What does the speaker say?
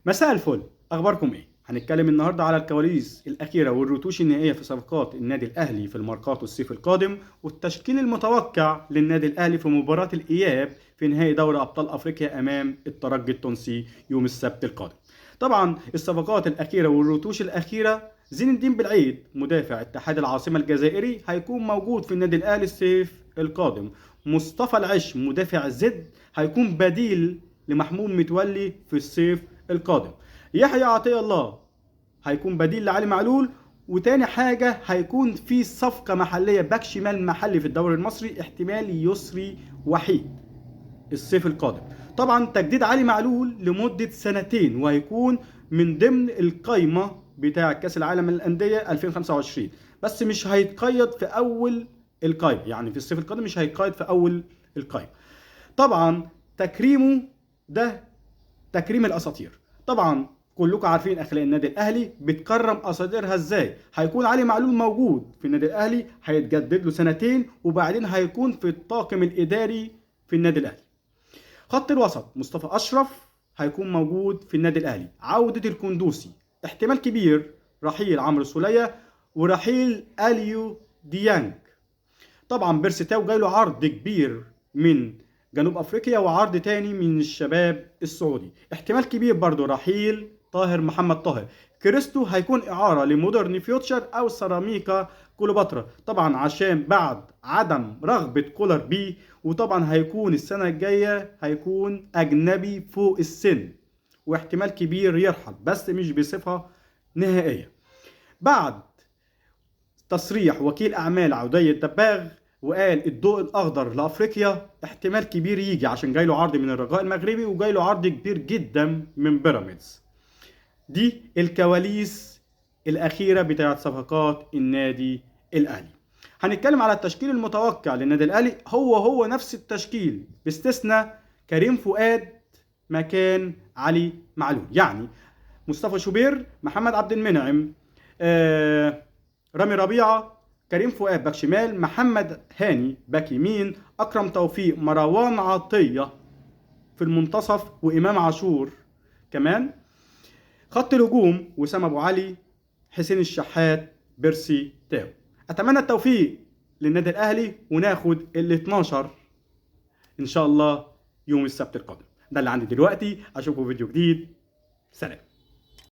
مساء الفل، اخباركم ايه؟ هنتكلم النهارده على الكواليس الاخيره والرتوش النهائيه في صفقات النادي الاهلي في الماركات الصيف القادم، والتشكيل المتوقع للنادي الاهلي في مباراه الاياب في نهائي دوري ابطال افريقيا امام الترجي التونسي يوم السبت القادم. طبعا الصفقات الاخيره والرتوش الاخيره: زين الدين بالعيد مدافع اتحاد العاصمه الجزائري هيكون موجود في النادي الاهلي الصيف القادم. مصطفى العش مدافع زد هيكون بديل لمحمود متولي في الصيف القادم. يحيى عطية الله هيكون بديل لعلي معلول. وتاني حاجة هيكون في صفقة محلية باك شمال محلي في الدوري المصري، احتمال يسري وحيد الصيف القادم. طبعا تجديد علي معلول لمدة سنتين، وهيكون من ضمن القايمة بتاع كأس العالم للأندية 2025، بس مش هيتقيد في أول القايمة، يعني في الصيف القادم مش هيتقيد في أول القايمة. طبعا تكريمه ده تكريم الاساطير. طبعا كلكم عارفين اخلاق النادي الاهلي بتكرم اساطيرها ازاي. هيكون علي معلول موجود في النادي الاهلي، هيتجدد له سنتين، وبعدين هيكون في الطاقم الاداري في النادي الاهلي. خط الوسط: مصطفى اشرف هيكون موجود في النادي الاهلي. عودة الكندوسي، احتمال كبير رحيل عمرو سولية ورحيل اليو ديانج. طبعا بيرستاو جاي له عرض كبير من جنوب افريقيا وعرض تاني من الشباب السعودي. احتمال كبير برضو رحيل طاهر محمد طاهر. كريستو هيكون اعاره لمودرن فيوتشر او سيراميكا كليوباترا، طبعا عشان بعد عدم رغبه كولر بيه. وطبعا هيكون السنه الجايه هيكون اجنبي فوق السن، واحتمال كبير يرحل بس مش بصفه نهائيه. بعد تصريح وكيل اعمال عودي الدباغ، وقال الضوء الاخضر لافريقيا احتمال كبير يجي، عشان جاي له عرض من الرجاء المغربي وجاي له عرض كبير جدا من بيراميدز. دي الكواليس الاخيره بتاعت صفقات النادي الاهلي. هنتكلم على التشكيل المتوقع للنادي الاهلي، هو نفس التشكيل باستثناء كريم فؤاد مكان علي معلول، يعني مصطفى شوبير، محمد عبد المنعم، رامي ربيعه، كريم فؤاد باك شمال، محمد هاني باك يمين، اكرم توفيق، مروان عطيه في المنتصف، وامام عاشور كمان. خط الهجوم: وسام ابو علي، حسين الشحات، بيرسي تاو. اتمنى التوفيق للنادي الاهلي وناخد ال 12 ان شاء الله يوم السبت القادم. ده اللي عندي دلوقتي، اشوفكم فيديو جديد. سلام.